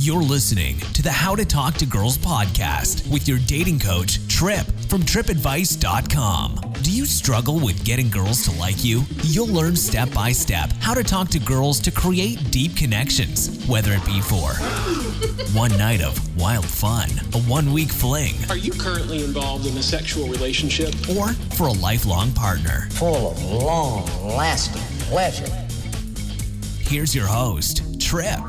You're listening to the How to Talk to Girls podcast with your dating coach, Trip, from tripadvice.com. Do you struggle with getting girls to like you? You'll learn step by step how to talk to girls to create deep connections, whether it be for one night of wild fun, a 1-week fling. Are you currently involved in a sexual relationship? Or for a lifelong partner. Full of long-lasting pleasure. Here's your host, Trip.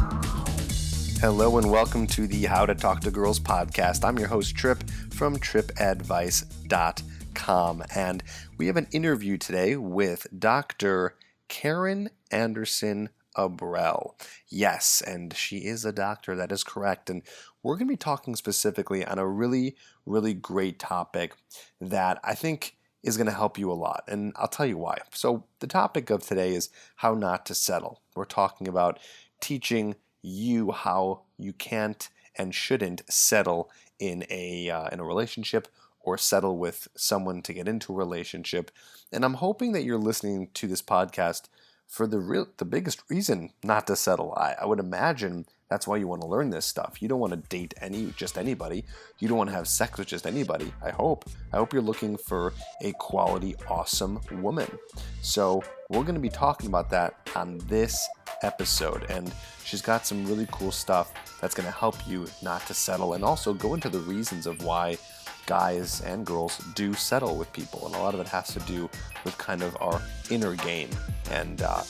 Hello and welcome to the How to Talk to Girls podcast. I'm your host, Trip, from tripadvice.com. And we have an interview today with Dr. Karin Anderson Abrell. Yes, and she is a doctor, that is correct. And we're going to be talking specifically on a really, really great topic that I think is going to help you a lot. And I'll tell you why. So the topic of today is how not to settle. We're talking about teaching you how you can't and shouldn't settle in a relationship or settle with someone to get into a relationship. And I'm hoping that you're listening to this podcast for the biggest reason not to settle. I would imagine that's why you want to learn this stuff. You don't want to date just anybody. You don't want to have sex with just anybody. I hope you're looking for a quality, awesome woman. So we're going to be talking about that on this episode, and she's got some really cool stuff that's going to help you not to settle, and also go into the reasons of why guys and girls do settle with people. And a lot of it has to do with kind of our inner game and our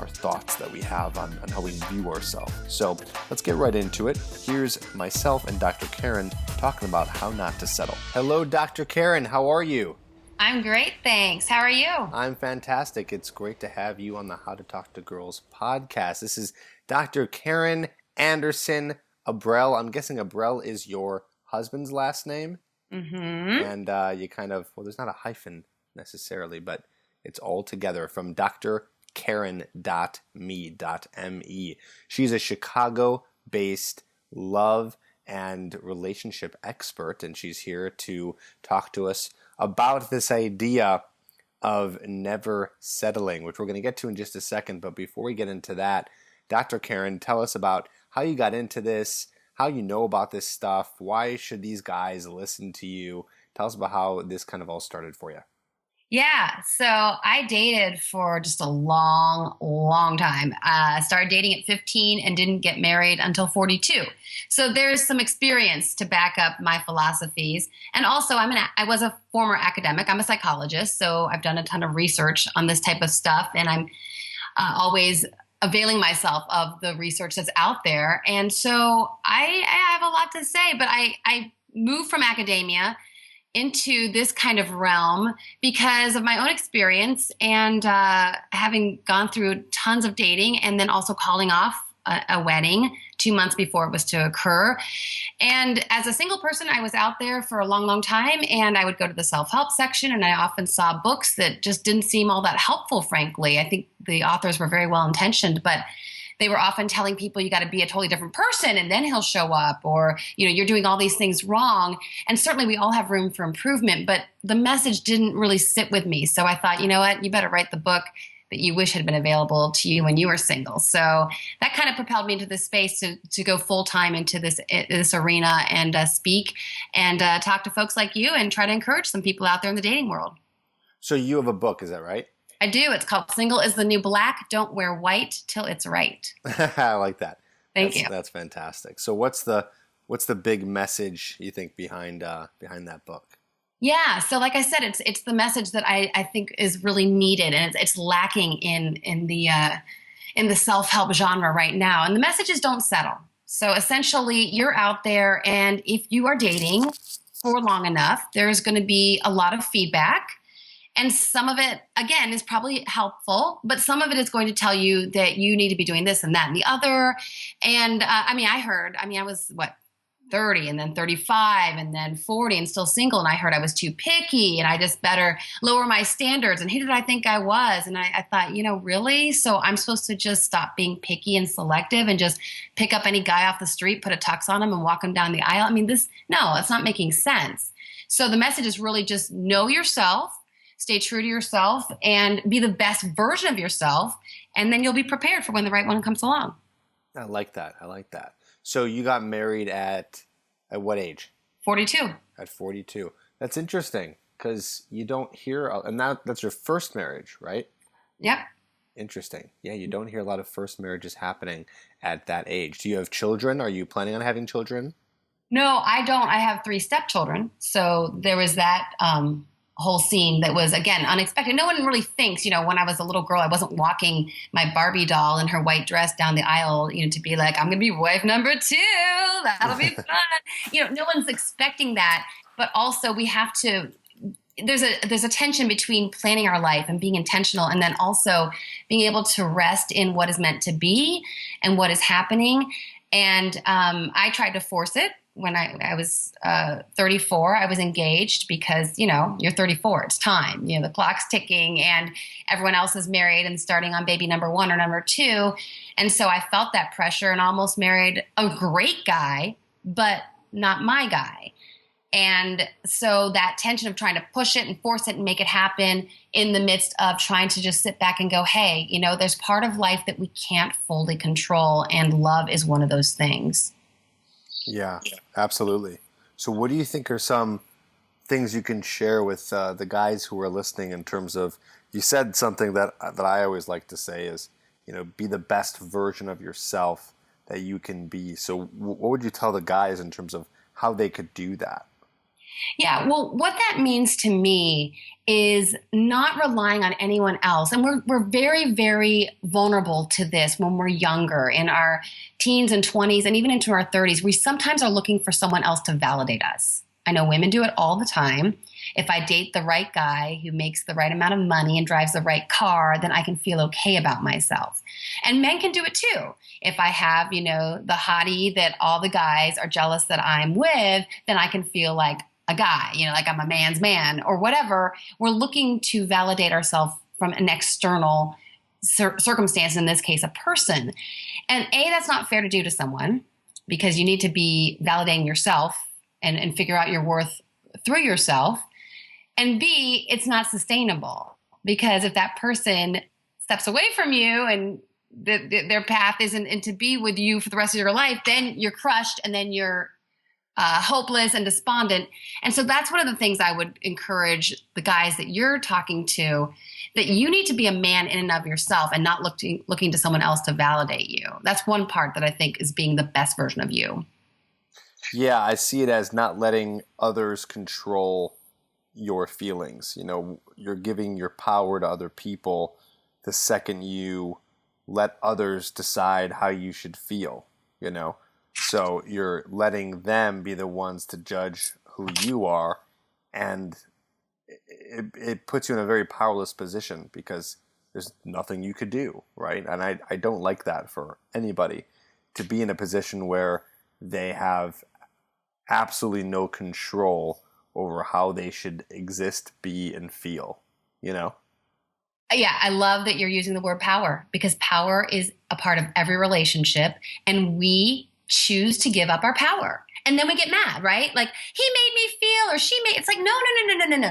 thoughts that we have on how we view ourselves. So let's get right into it. Here's myself and Dr. Karin talking about how not to settle. Hello, Dr. Karin. How are you? I'm great, thanks. How are you? I'm fantastic. It's great to have you on the How to Talk to Girls podcast. This is Dr. Karin Anderson Abrell. I'm guessing Abrell is your husband's last name. Mm-hmm. And you kind of, well, there's not a hyphen necessarily, but it's all together from drkarin.me. She's a Chicago-based love and relationship expert, and she's here to talk to us about this idea of never settling, which we're going to get to in just a second. But before we get into that, Dr. Karin, tell us about how you got into this, how you know about this stuff, why should these guys listen to you? Tell us about how this kind of all started for you. Yeah, so I dated for just a long time. I started dating at 15 and didn't get married until 42. So there's some experience to back up my philosophies. And also, I was a former academic. I'm a psychologist, so I've done a ton of research on this type of stuff, and I'm always availing myself of the research that's out there. And so I have a lot to say, but I moved from academia into this kind of realm because of my own experience and having gone through tons of dating and then also calling off a wedding 2 months before it was to occur. And as a single person, I was out there for a long time, and I would go to the self-help section, and I often saw books that just didn't seem all that helpful, frankly. I think the authors were very well-intentioned, but they were often telling people you got to be a totally different person and then he'll show up, or, you're doing all these things wrong. And certainly we all have room for improvement, but the message didn't really sit with me. So I thought, you know what, you better write the book that you wish had been available to you when you were single. So that kind of propelled me into this space to go full time into this arena and speak and talk to folks like you and try to encourage some people out there in the dating world. So you have a book, is that right? I do. It's called Single is the New Black. Don't wear white till it's right. I like that. Thank you. That's fantastic. So what's the big message you think behind that book? Yeah. So like I said, it's the message that I think is really needed, and it's lacking in the self-help genre right now. And the message is don't settle. So essentially you're out there, and if you are dating for long enough, there's going to be a lot of feedback. And some of it, again, is probably helpful, but some of it is going to tell you that you need to be doing this and that and the other. And I was 30 and then 35 and then 40 and still single. And I heard I was too picky and I just better lower my standards. And who did I think I was? And I thought, really? So I'm supposed to just stop being picky and selective and just pick up any guy off the street, put a tux on him and walk him down the aisle? It's not making sense. So the message is really just know yourself, stay true to yourself, and be the best version of yourself. And then you'll be prepared for when the right one comes along. I like that. I like that. So you got married at what age? 42. At 42. That's interesting because you don't hear, and that's your first marriage, right? Yep. Interesting. Yeah, you don't hear a lot of first marriages happening at that age. Do you have children? Are you planning on having children? No, I don't. I have 3 stepchildren. So there was that whole scene that was, again, unexpected. No one really thinks, when I was a little girl, I wasn't walking my Barbie doll in her white dress down the aisle, to be like, I'm going to be wife number 2. That'll be fun. No one's expecting that. But also we have to, there's a tension between planning our life and being intentional, and then also being able to rest in what is meant to be and what is happening. And I tried to force it. When I was 34, I was engaged because, you're 34, it's time, the clock's ticking and everyone else is married and starting on baby number 1 or number 2. And so I felt that pressure and almost married a great guy, but not my guy. And so that tension of trying to push it and force it and make it happen in the midst of trying to just sit back and go, hey, there's part of life that we can't fully control, and love is one of those things. Yeah, absolutely. So what do you think are some things you can share with the guys who are listening in terms of, you said something that I always like to say is, be the best version of yourself that you can be. So what would you tell the guys in terms of how they could do that? Yeah, well, what that means to me is not relying on anyone else. And we're very, very vulnerable to this when we're younger, in our teens and 20s, and even into our 30s. We sometimes are looking for someone else to validate us. I know women do it all the time. If I date the right guy who makes the right amount of money and drives the right car, then I can feel okay about myself. And men can do it too. If I have, the hottie that all the guys are jealous that I'm with, then I can feel like a guy, like I'm a man's man or whatever. We're looking to validate ourselves from an external circumstance, in this case, a person. And that's not fair to do to someone, because you need to be validating yourself and figure out your worth through yourself. And B, it's not sustainable, because if that person steps away from you and their path isn't to be with you for the rest of your life, then you're crushed, and then you're hopeless and despondent. And so that's one of the things I would encourage the guys that you're talking to, that you need to be a man in and of yourself and not looking to someone else to validate you. That's one part that I think is being the best version of you. Yeah, I see it as not letting others control your feelings. You're giving your power to other people the second you let others decide how you should feel, So you're letting them be the ones to judge who you are, and it puts you in a very powerless position because there's nothing you could do, right? And I don't like that for anybody, to be in a position where they have absolutely no control over how they should exist, be, and feel, Yeah, I love that you're using the word power, because power is a part of every relationship, and we choose to give up our power. And then we get mad, right? Like, he made me feel, or she made, it's like, no.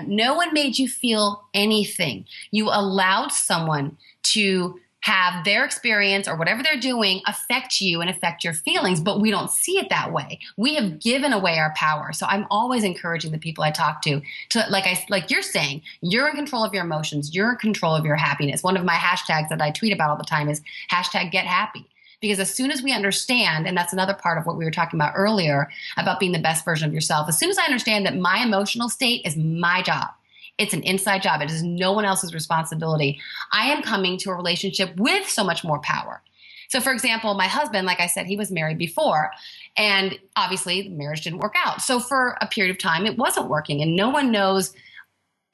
No one made you feel anything. You allowed someone to have their experience or whatever they're doing affect you and affect your feelings, but we don't see it that way. We have given away our power. So I'm always encouraging the people I talk to, like you're saying, you're in control of your emotions. You're in control of your happiness. One of my hashtags that I tweet about all the time is #GetHappy. Because as soon as we understand, and that's another part of what we were talking about earlier about being the best version of yourself, as soon as I understand that my emotional state is my job, it's an inside job, it is no one else's responsibility, I am coming to a relationship with so much more power. So for example, my husband, like I said, he was married before, and obviously the marriage didn't work out. So for a period of time, it wasn't working, and no one knows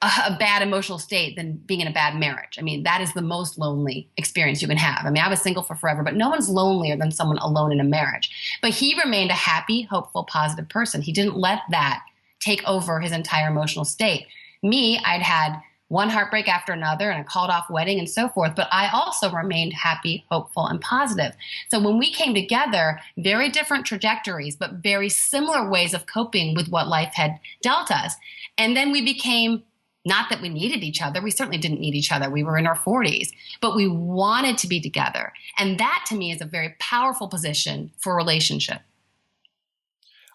a bad emotional state than being in a bad marriage. I mean, that is the most lonely experience you can have. I mean, I was single for forever, but no one's lonelier than someone alone in a marriage. But he remained a happy, hopeful, positive person. He didn't let that take over his entire emotional state. Me, I'd had one heartbreak after another and a called off wedding and so forth, but I also remained happy, hopeful, and positive. So when we came together, very different trajectories, but very similar ways of coping with what life had dealt us. And then we became Not that we needed each other. We certainly didn't need each other. We were in our 40s, but we wanted to be together. And that to me is a very powerful position for a relationship.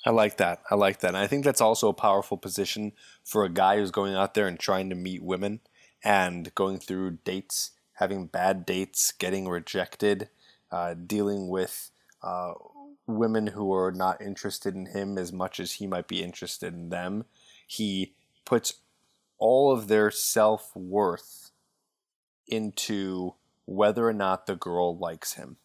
I like that. I like that. And I think that's also a powerful position for a guy who's going out there and trying to meet women and going through dates, having bad dates, getting rejected, dealing with women who are not interested in him as much as he might be interested in them. He puts all of their self-worth into whether or not the girl likes him.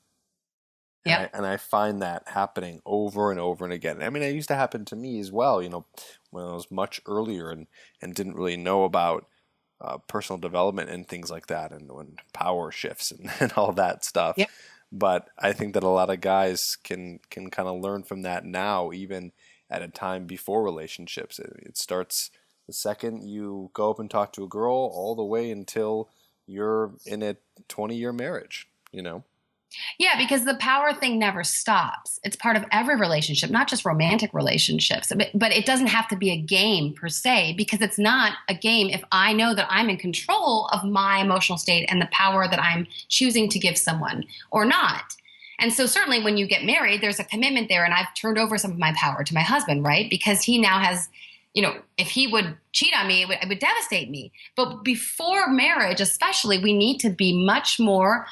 Yeah. And I find that happening over and over and again. I mean, it used to happen to me as well, when I was much earlier and didn't really know about personal development and things like that, and when power shifts and all that stuff. Yep. But I think that a lot of guys can kind of learn from that now, even at a time before relationships. It starts the second you go up and talk to a girl all the way until you're in a 20-year marriage, Yeah, because the power thing never stops. It's part of every relationship, not just romantic relationships. But it doesn't have to be a game per se, because it's not a game if I know that I'm in control of my emotional state and the power that I'm choosing to give someone or not. And so certainly when you get married, there's a commitment there, and I've turned over some of my power to my husband, right? Because he now has, if he would cheat on me, it would devastate me. But before marriage, especially, we need to be much more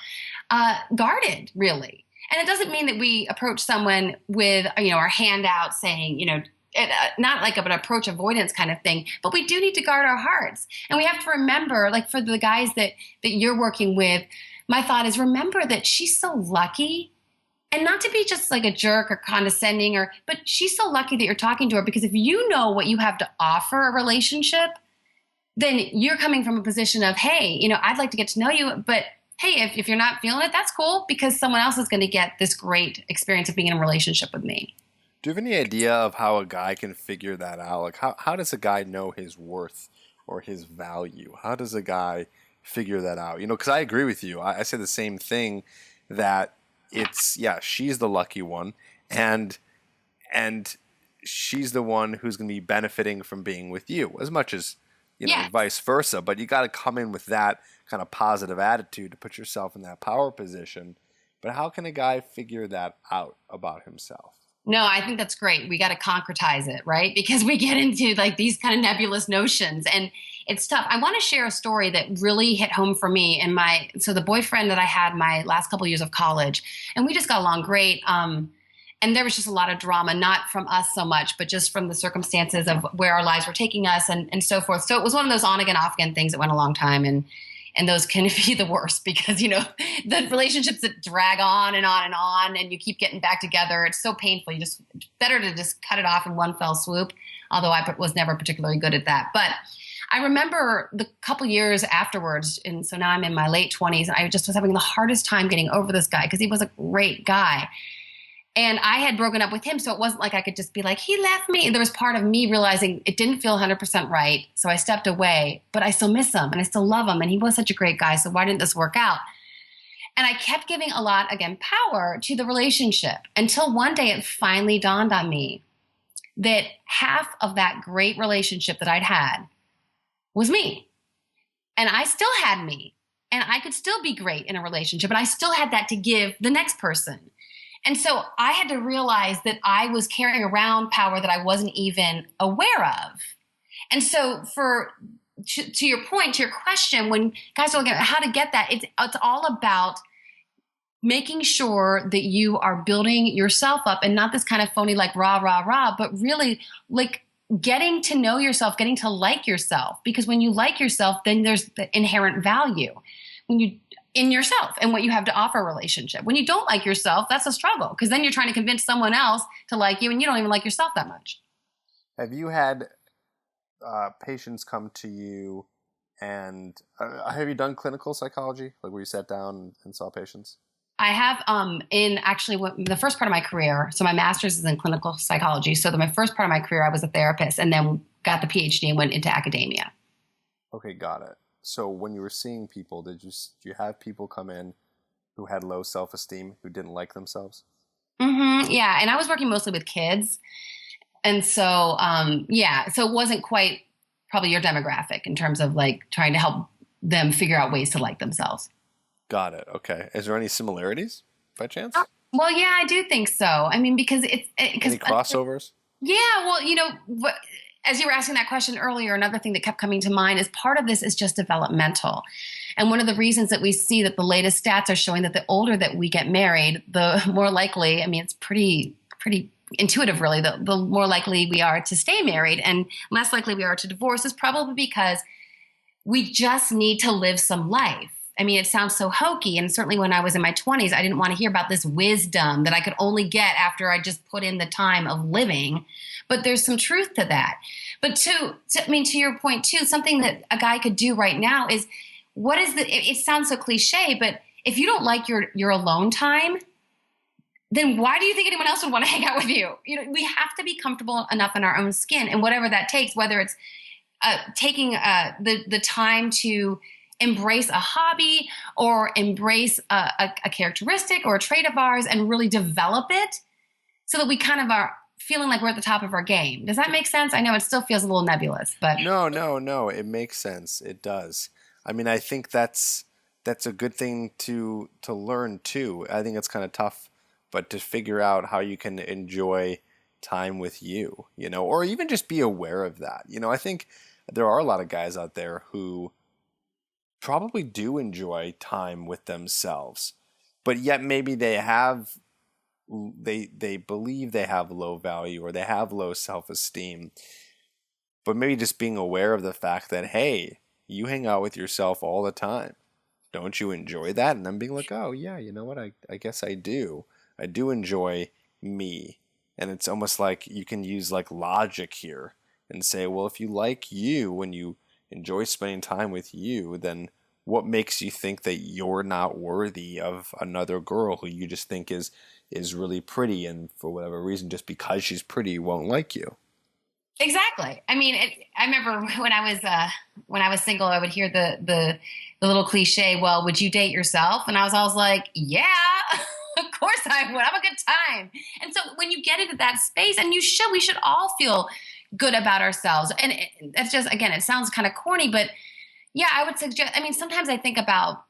guarded, really. And it doesn't mean that we approach someone with, our hand out saying, not like an approach avoidance kind of thing, but we do need to guard our hearts. And we have to remember, like for the guys that you're working with, my thought is remember that she's so lucky, and not to be just like a jerk or condescending, but she's so lucky that you're talking to her, because if you know what you have to offer a relationship, then you're coming from a position of, hey, I'd like to get to know you, but hey, if you're not feeling it, that's cool, because someone else is going to get this great experience of being in a relationship with me. Do you have any idea of how a guy can figure that out? Like, how does a guy know his worth or his value? How does a guy figure that out? Because I agree with you. I say the same thing, that she's the lucky one, and she's the one who's going to be benefiting from being with you as much as, vice versa. But you got to come in with that kind of positive attitude to put yourself in that power position. But how can a guy figure that out about himself? No, I think that's great. We got to concretize it, right? Because we get into like these kind of nebulous notions, and it's tough. I want to share a story that really hit home for me. And so the boyfriend that I had my last couple of years of college, and we just got along great. And there was just a lot of drama, not from us so much, but just from the circumstances of where our lives were taking us and so forth. So it was one of those on again, off again things that went a long time. And those can be the worst, because, the relationships that drag on and on and on, and you keep getting back together, it's so painful. Better to just cut it off in one fell swoop, although I was never particularly good at that. But I remember the couple years afterwards, and so now I'm in my late 20s, and I just was having the hardest time getting over this guy, because he was a great guy. And I had broken up with him, so it wasn't like I could just be like, he left me. And there was part of me realizing it didn't feel 100% right, so I stepped away. But I still miss him, and I still love him, and he was such a great guy, so why didn't this work out? And I kept giving a lot, again, power to the relationship, until one day it finally dawned on me that half of that great relationship that I'd had was me. And I still had me, and I could still be great in a relationship, and I still had that to give the next person. And so I had to realize that I was carrying around power that I wasn't even aware of. And so to your point, to your question, when guys are looking at how to get that, it's all about making sure that you are building yourself up, and not this kind of phony like rah, rah, rah, but really like getting to know yourself, getting to like yourself. Because when you like yourself, then there's the inherent value in yourself and what you have to offer a relationship. When you don't like yourself, that's a struggle, because then you're trying to convince someone else to like you, and you don't even like yourself that much. Have you had patients come to you, and have you done clinical psychology, like where you sat down and saw patients? I have in actually the first part of my career. So my master's is in clinical psychology. So my first part of my career, I was a therapist, and then got the PhD and went into academia. Okay, got it. So when you were seeing people, did you have people come in who had low self-esteem, who didn't like themselves? Mm-hmm, yeah, and I was working mostly with kids. And so, so it wasn't quite probably your demographic in terms of like trying to help them figure out ways to like themselves. Got it. Okay. Is there any similarities by chance? Well, yeah, I do think so. I mean, because Any crossovers? Yeah, well, as you were asking that question earlier, another thing that kept coming to mind is part of this is just developmental. And one of the reasons that we see that the latest stats are showing that the older that we get married, the more likely, I mean, it's pretty intuitive really, the more likely we are to stay married and less likely we are to divorce is probably because we just need to live some life. I mean, it sounds so hokey. And certainly when I was in my 20s, I didn't want to hear about this wisdom that I could only get after I just put in the time of living. But there's some truth to that. But to your point too, something that a guy could do right now is it sounds so cliche, but if you don't like your alone time, then why do you think anyone else would want to hang out with you? We have to be comfortable enough in our own skin, and whatever that takes, whether it's taking the time to embrace a hobby or embrace a characteristic or a trait of ours and really develop it so that we kind of are feeling like we're at the top of our game. Does that make sense? I know it still feels a little nebulous, but No, it makes sense. It does. I mean, I think that's a good thing to learn too. I think it's kind of tough, but to figure out how you can enjoy time with you, or even just be aware of that. I think there are a lot of guys out there who probably do enjoy time with themselves, but yet maybe they believe they have low value or they have low self-esteem. But maybe just being aware of the fact that, hey, you hang out with yourself all the time. Don't you enjoy that? And then being like, oh yeah, you know what? I guess I do. I do enjoy me. And it's almost like you can use like logic here and say, well, if you like you and you enjoy spending time with you, then what makes you think that you're not worthy of another girl who you just think is really pretty, and for whatever reason, just because she's pretty, won't like you? Exactly. I mean, I remember when I was single, I would hear the little cliche, well, would you date yourself? And I was always like, yeah, of course I would. Have a good time. And so when you get into that space, and we should all feel good about ourselves. And that's just, again, it sounds kind of corny, but yeah, I would suggest, I mean, sometimes I think about,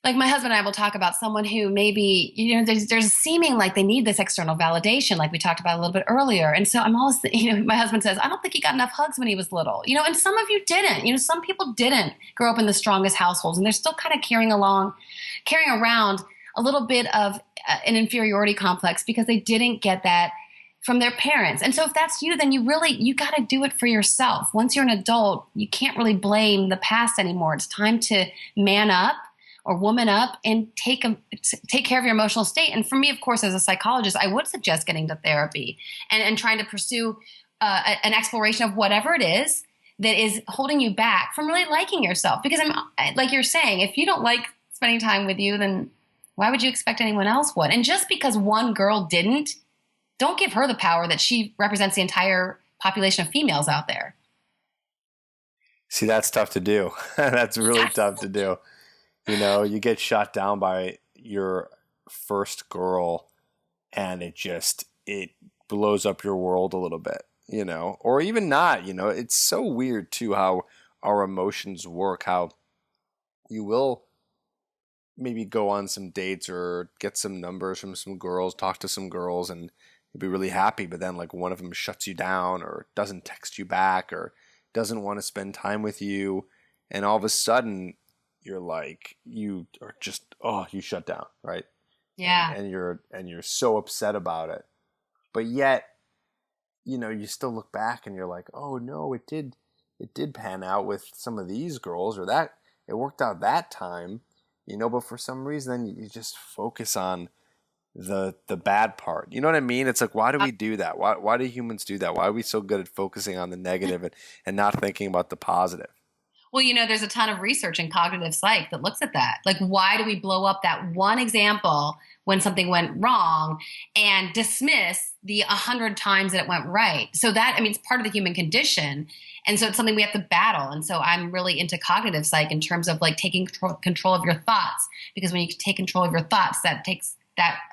like my husband and I will talk about someone who maybe, there's seeming like they need this external validation, like we talked about a little bit earlier. And so I'm always, my husband says, I don't think he got enough hugs when he was little, and some of you didn't, some people didn't grow up in the strongest households, and they're still kind of carrying around a little bit of an inferiority complex because they didn't get that from their parents. And so if that's you, then you got to do it for yourself. Once you're an adult, you can't really blame the past anymore. It's time to man up or woman up and take care of your emotional state. And for me, of course, as a psychologist, I would suggest getting to therapy and trying to pursue an exploration of whatever it is that is holding you back from really liking yourself. Because like you're saying, if you don't like spending time with you, then why would you expect anyone else would? And just because one girl didn't, don't give her the power that she represents the entire population of females out there. See, that's tough to do. That's really tough to do. You get shot down by your first girl and it blows up your world a little bit, or even not, it's so weird too how our emotions work, how you will maybe go on some dates or get some numbers from some girls, talk to some girls, and you'll be really happy, but then like one of them shuts you down or doesn't text you back or doesn't want to spend time with you, and all of a sudden you're like, you are just, you shut down, right? Yeah. And you're so upset about it. But yet, you still look back and you're like, oh no, it did pan out with some of these girls, or that it worked out that time, but for some reason then you just focus on the bad part. You know what I mean? It's like, why do we do that? Why do humans do that? Why are we so good at focusing on the negative and not thinking about the positive? Well, there's a ton of research in cognitive psych that looks at that. Like, why do we blow up that one example when something went wrong and dismiss the 100 times that it went right? So that, it's part of the human condition. And so it's something we have to battle. And so I'm really into cognitive psych in terms of like taking control of your thoughts, because when you take control of your thoughts, that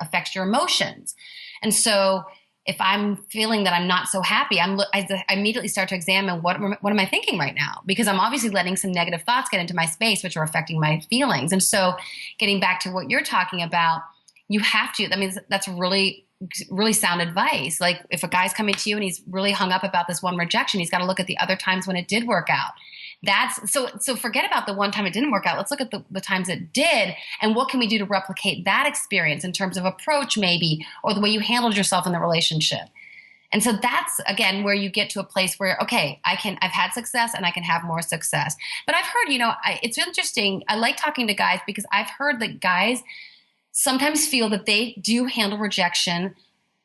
affects your emotions. And so if I'm feeling that I'm not so happy, I immediately start to examine what am I thinking right now? Because I'm obviously letting some negative thoughts get into my space, which are affecting my feelings. And so getting back to what you're talking about, you have to, I mean, that's really, really sound advice. Like if a guy's coming to you and he's really hung up about this one rejection, he's got to look at the other times when it did work out. That's so forget about the one time it didn't work out. Let's look at the times it did, and what can we do to replicate that experience in terms of approach maybe, or the way you handled yourself in the relationship. And so that's, again, where you get to a place where, okay, I've had success and I can have more success. But I've heard, it's interesting. I like talking to guys because I've heard that guys sometimes feel that they do handle rejection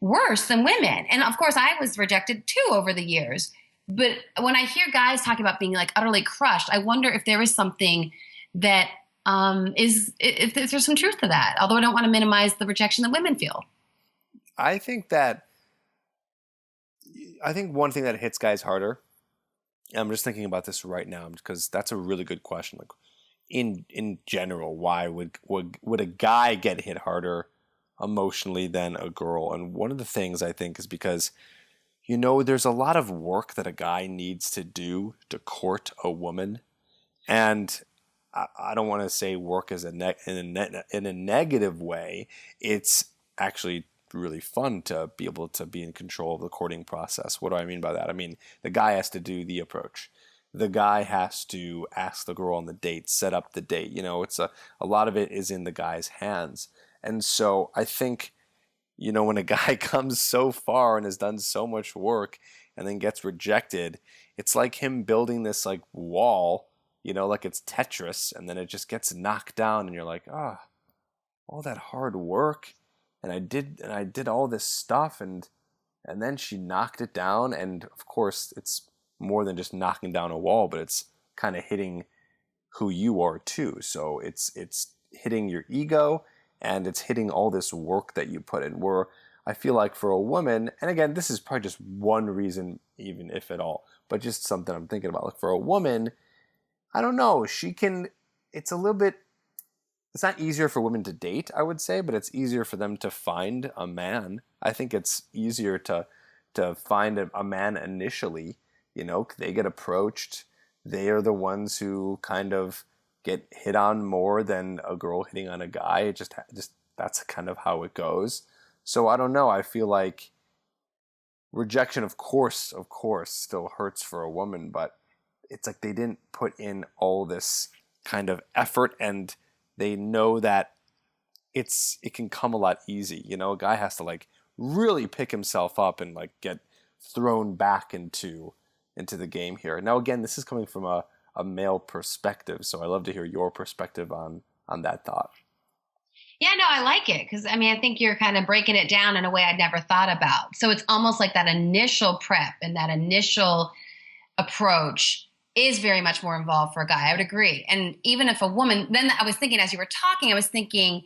worse than women. And of course, I was rejected too over the years. But when I hear guys talking about being like utterly crushed, I wonder if there is something that if there's some truth to that, although I don't want to minimize the rejection that women feel. I think one thing that hits guys harder, I'm just thinking about this right now because that's a really good question. Like in general, why would a guy get hit harder emotionally than a girl? And one of the things I think is because there's a lot of work that a guy needs to do to court a woman. And I don't want to say work as in a negative way. It's actually really fun to be able to be in control of the courting process. What do I mean by that? I mean, the guy has to do the approach. The guy has to ask the girl on the date, set up the date. It's a lot of it is in the guy's hands. And so I think, when a guy comes so far and has done so much work and then gets rejected, it's like him building this like wall, like it's Tetris, and then it just gets knocked down and you're like, all that hard work and I did all this stuff and then she knocked it down. And of course it's more than just knocking down a wall, but it's kind of hitting who you are too. So it's hitting your ego, and it's hitting all this work that you put in. Where I feel like for a woman, and again, this is probably just one reason, even if at all, but just something I'm thinking about. Like for a woman, I don't know, it's not easier for women to date, I would say, but it's easier for them to find a man. I think it's easier to find a man initially. They get approached. They are the ones who kind of get hit on more than a girl hitting on a guy. It just that's kind of how it goes. So I don't know. I feel like rejection, of course, still hurts for a woman, but it's like they didn't put in all this kind of effort, and they know that it can come a lot easy. A guy has to like really pick himself up and like get thrown back into the game here. Now, again, this is coming from a male perspective, so I love to hear your perspective on that thought. Yeah, no, I like it because I think you're kind of breaking it down in a way I'd never thought about. So it's almost like that initial prep and that initial approach is very much more involved for a guy. I would agree. And even if a woman, then I was thinking as you were talking, I was thinking,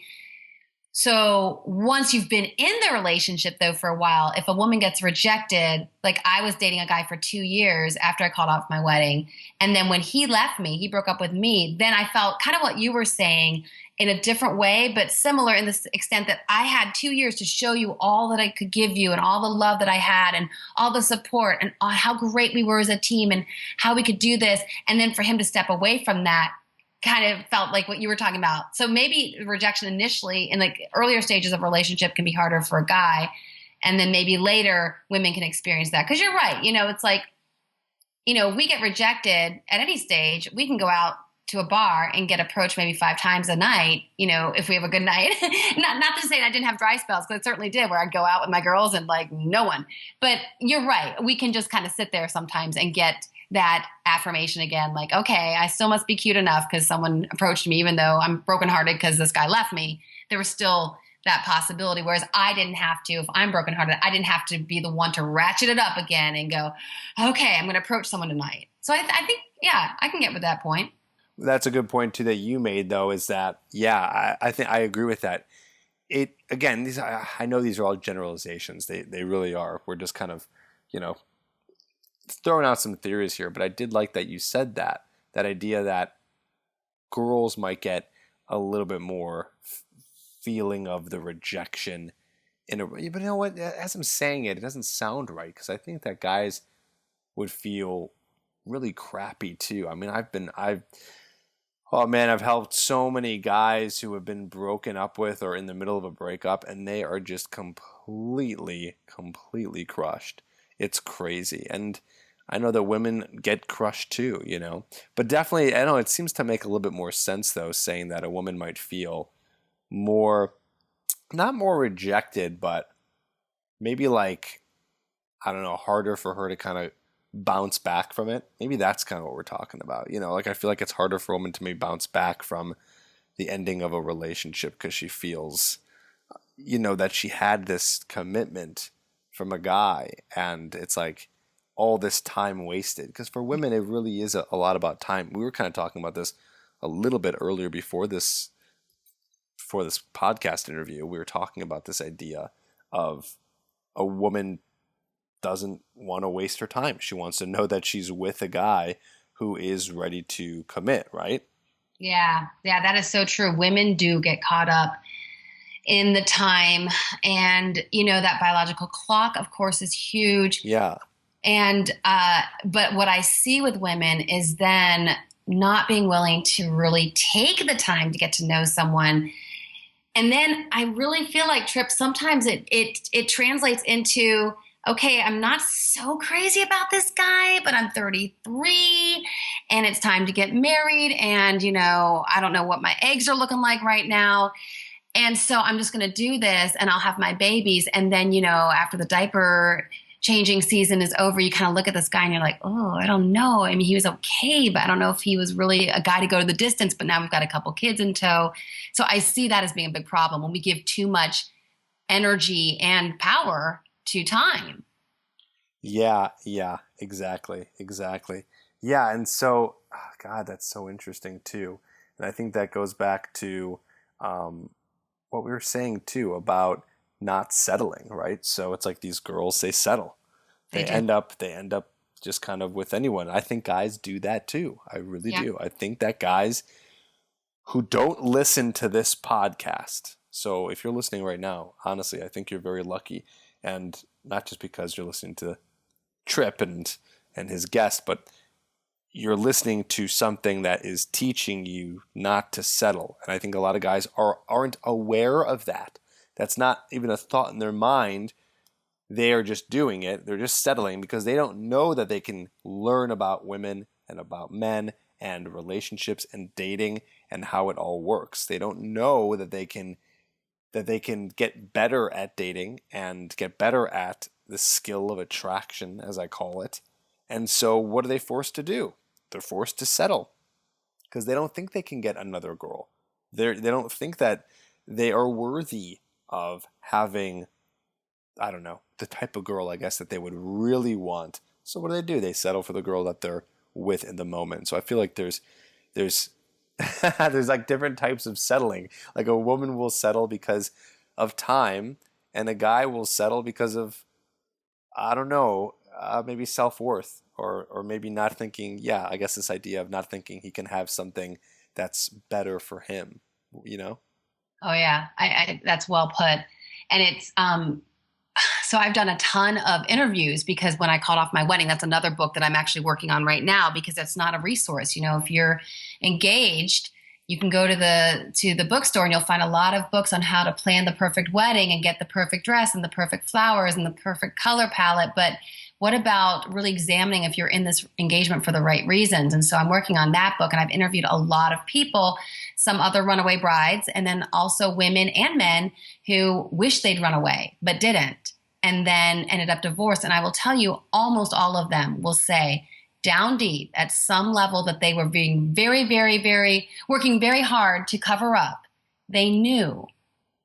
so once you've been in the relationship though for a while, if a woman gets rejected, like I was dating a guy for 2 years after I called off my wedding. And then when he left me, he broke up with me, then I felt kind of what you were saying in a different way, but similar in the extent that I had 2 years to show you all that I could give you and all the love that I had and all the support and how great we were as a team and how we could do this. And then for him to step away from that kind of felt like what you were talking about. So maybe rejection initially in like earlier stages of a relationship can be harder for a guy. And then maybe later women can experience that. Cause you're right. It's like, we get rejected at any stage. We can go out to a bar and get approached maybe 5 times a night, if we have a good night. not to say that I didn't have dry spells, because I certainly did, where I'd go out with my girls and like no one. But you're right. We can just kind of sit there sometimes and get that affirmation again, like, okay, I still must be cute enough because someone approached me, even though I'm brokenhearted because this guy left me. There was still that possibility. Whereas I didn't have to, if I'm brokenhearted, I didn't have to be the one to ratchet it up again and go, okay, I'm going to approach someone tonight. So I think, yeah, I can get with that point. That's a good point too that you made though, is that, yeah, I think I agree with that. It, again, I know these are all generalizations. They really are. We're just kind of, throwing out some theories here, but I did like that you said that idea that girls might get a little bit more feeling of the rejection in a, but you know what? As I'm saying it, it doesn't sound right because I think that guys would feel really crappy too. I mean, oh man, I've helped so many guys who have been broken up with or in the middle of a breakup, and they are just completely crushed. It's crazy. And I know that women get crushed too, you know. But definitely, I know it seems to make a little bit more sense though, saying that a woman might feel more, not more rejected, but maybe like, I don't know, harder for her to kind of bounce back from it. Maybe that's kind of what we're talking about. You know, like I feel like it's harder for a woman to maybe bounce back from the ending of a relationship because she feels, you know, that she had this commitment from a guy and it's like all this time wasted. Because for women, it really is a lot about time. We were kind of talking about this a little bit earlier before this podcast interview. We were talking about this idea of a woman doesn't want to waste her time. She wants to know that she's with a guy who is ready to commit, right? Yeah, that is so true. Women do get caught up in the time, and you know that biological clock, of course, is huge. Yeah. And but what I see with women is then not being willing to really take the time to get to know someone. And then I really feel like, Trip, sometimes it translates into, okay, I'm not so crazy about this guy, but I'm 33 and it's time to get married. And, you know, I don't know what my eggs are looking like right now. And so I'm just going to do this and I'll have my babies. And then, you know, after the diaper changing season is over, you kind of look at this guy and you're like, oh, I don't know. I mean, he was okay, but I don't know if he was really a guy to go to the distance. But now we've got a couple kids in tow. So I see that as being a big problem when we give too much energy and power to time. Yeah, exactly. Yeah, and so, oh God, that's so interesting too. And I think that goes back to what we were saying too about not settling, right? So it's like these girls, they settle. They end up just kind of with anyone. I think guys do that too. I really do. I think that guys who don't listen to this podcast. So if you're listening right now, honestly, I think you're very lucky. And not just because you're listening to Trip and his guest, but you're listening to something that is teaching you not to settle. And I think a lot of guys aren't aware of that. That's not even a thought in their mind. They are just doing it. They're just settling because they don't know that they can learn about women and about men and relationships and dating and how it all works. They don't know that they can get better at dating and get better at the skill of attraction, as I call it. And so what are they forced to do? They're forced to settle because they don't think they can get another girl. They don't think that they are worthy of having, I don't know, the type of girl, I guess, that they would really want. So what do? They settle for the girl that they're with in the moment. So I feel like there's there's like different types of settling. Like a woman will settle because of time, and a guy will settle because of, I don't know, maybe self-worth or maybe not thinking, I guess this idea of not thinking he can have something that's better for him, you know? Oh yeah, I that's well put. And it's so I've done a ton of interviews because when I called off my wedding, that's another book that I'm actually working on right now because it's not a resource. You know, if you're engaged, you can go to the bookstore and you'll find a lot of books on how to plan the perfect wedding and get the perfect dress and the perfect flowers and the perfect color palette. But what about really examining if you're in this engagement for the right reasons? And so I'm working on that book, and I've interviewed a lot of people, some other runaway brides, and then also women and men who wish they'd run away but didn't, and then ended up divorced. And I will tell you, almost all of them will say down deep at some level that they were being very, very, very, working very hard to cover up. They knew.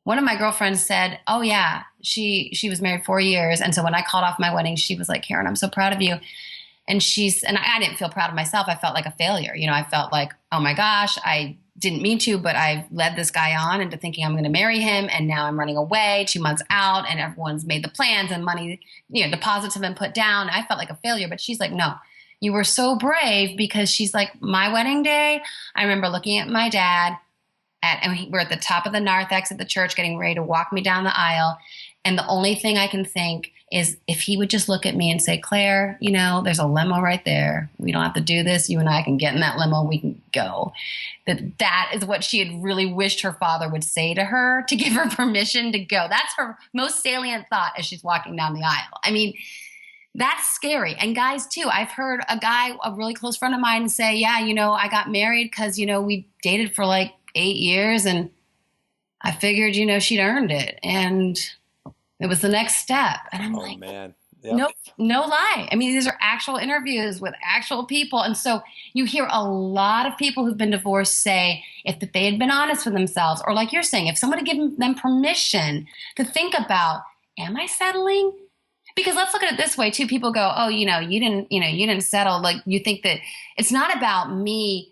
One of my girlfriends said, oh yeah, she was married 4 years. And so when I called off my wedding, she was like, Karin, I'm so proud of you. And I didn't feel proud of myself. I felt like a failure. You know, I felt like, oh my gosh, I didn't mean to, but I've led this guy on into thinking I'm going to marry him. And now I'm running away 2 months out and everyone's made the plans and money, you know, deposits have been put down. I felt like a failure, but she's like, no, you were so brave, because she's like, my wedding day, I remember looking at my dad we're at the top of the narthex at the church getting ready to walk me down the aisle. And the only thing I can think is if he would just look at me and say, Claire, you know, there's a limo right there. We don't have to do this. You and I can get in that limo. We can go. That is what she had really wished her father would say to her to give her permission to go. That's her most salient thought as she's walking down the aisle. I mean, that's scary. And guys, too, I've heard a really close friend of mine say, yeah, you know, I got married because, you know, we dated for like 8 years and I figured, you know, she'd earned it. And it was the next step. And I'm like, man. Yep. No lie. I mean, these are actual interviews with actual people. And so you hear a lot of people who've been divorced say if they had been honest with themselves, or like you're saying, if someone had given them permission to think about, am I settling? Because let's look at it this way too. People go, oh, you didn't settle. Like you think that it's not about me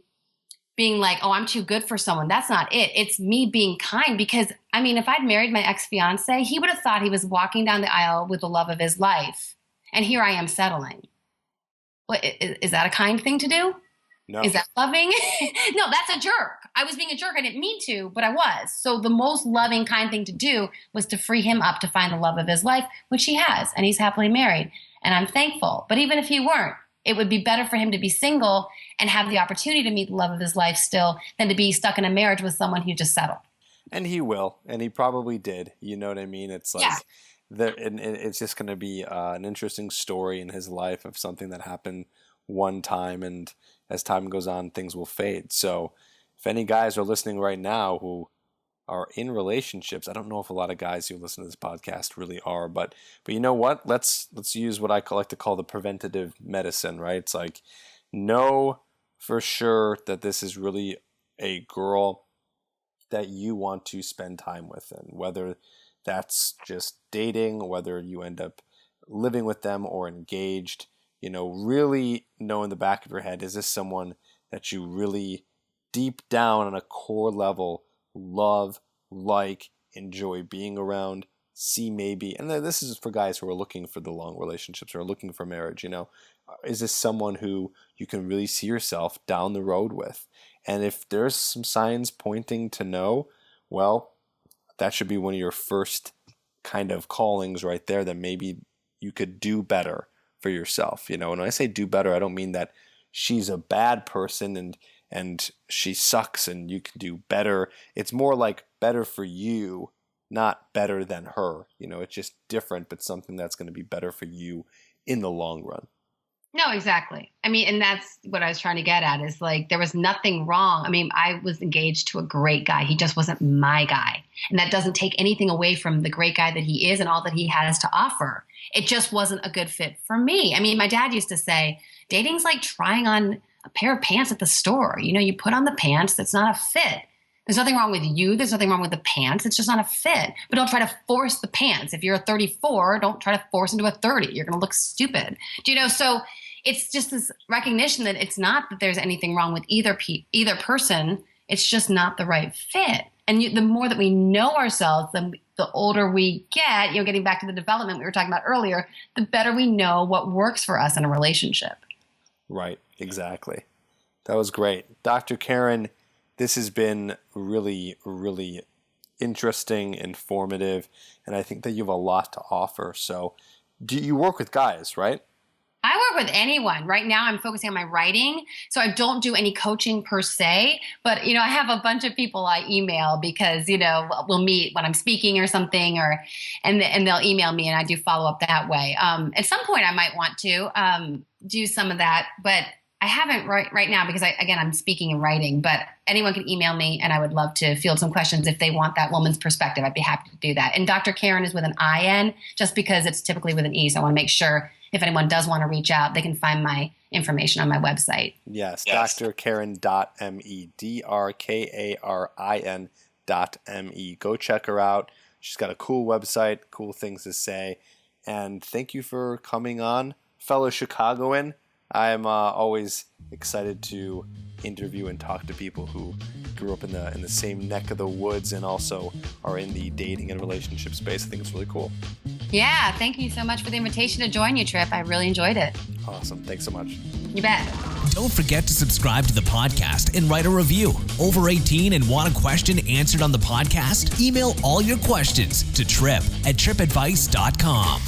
being like, oh, I'm too good for someone. That's not it. It's me being kind. Because I mean, if I'd married my ex-fiance, he would have thought he was walking down the aisle with the love of his life. And here I am settling. What, is that a kind thing to do? No. Is that loving? No, that's a jerk. I was being a jerk. I didn't mean to, but I was. So the most loving, kind thing to do was to free him up to find the love of his life, which he has, and he's happily married. And I'm thankful. But even if he weren't, it would be better for him to be single and have the opportunity to meet the love of his life still than to be stuck in a marriage with someone who just settled. And he will, and he probably did. You know what I mean? It's like, and it's just going to be an interesting story in his life of something that happened one time, and as time goes on, things will fade. So if any guys are listening right now who are in relationships, I don't know if a lot of guys who listen to this podcast really are, but you know what? Let's use what I like to call the preventative medicine, right? It's like, know for sure that this is really a girl that you want to spend time with, and whether that's just dating, whether you end up living with them or engaged, you know, really know in the back of your head, is this someone that you really deep down on a core level love, like, enjoy being around, see maybe, and this is for guys who are looking for the long relationships or are looking for marriage, you know, is this someone who you can really see yourself down the road with? And if there's some signs pointing to no, well, that should be one of your first kind of callings right there, that maybe you could do better for yourself. You know, and when I say do better, I don't mean that she's a bad person and she sucks and you can do better. It's more like better for you, not better than her. You know, it's just different, but something that's going to be better for you in the long run. No, exactly. I mean, and that's what I was trying to get at, is like, there was nothing wrong. I mean, I was engaged to a great guy. He just wasn't my guy. And that doesn't take anything away from the great guy that he is and all that he has to offer. It just wasn't a good fit for me. I mean, my dad used to say, dating's like trying on a pair of pants at the store. You know, you put on the pants, that's not a fit. There's nothing wrong with you. There's nothing wrong with the pants. It's just not a fit. But don't try to force the pants. If you're a 34, don't try to force into a 30. You're going to look stupid. Do you know? So it's just this recognition that it's not that there's anything wrong with either person. It's just not the right fit. And the more that we know ourselves, the older we get, you know, getting back to the development we were talking about earlier, the better we know what works for us in a relationship. Right. Exactly. That was great. Dr. Karin, this has been really, really interesting, informative, and I think that you have a lot to offer. So do you work with guys, right? I work with anyone. Right now I'm focusing on my writing, so I don't do any coaching per se, but, you know, I have a bunch of people I email because, you know, we'll meet when I'm speaking or something, and they'll email me and I do follow up that way. At some point I might want to do some of that, but I haven't right now because I'm speaking and writing, but anyone can email me and I would love to field some questions if they want that woman's perspective. I'd be happy to do that. And Dr. Karin is with an IN just because it's typically with an E. So I want to make sure if anyone does want to reach out, they can find my information on my website. Yes. drkarin.me, drkarin.me. Go check her out. She's got a cool website, cool things to say. And thank you for coming on, fellow Chicagoan. I'm always excited to interview and talk to people who grew up in the same neck of the woods and also are in the dating and relationship space. I think it's really cool. Yeah, thank you so much for the invitation to join you, Trip. I really enjoyed it. Awesome. Thanks so much. You bet. Don't forget to subscribe to the podcast and write a review. Over 18 and want a question answered on the podcast? Email all your questions to trip@tripadvice.com.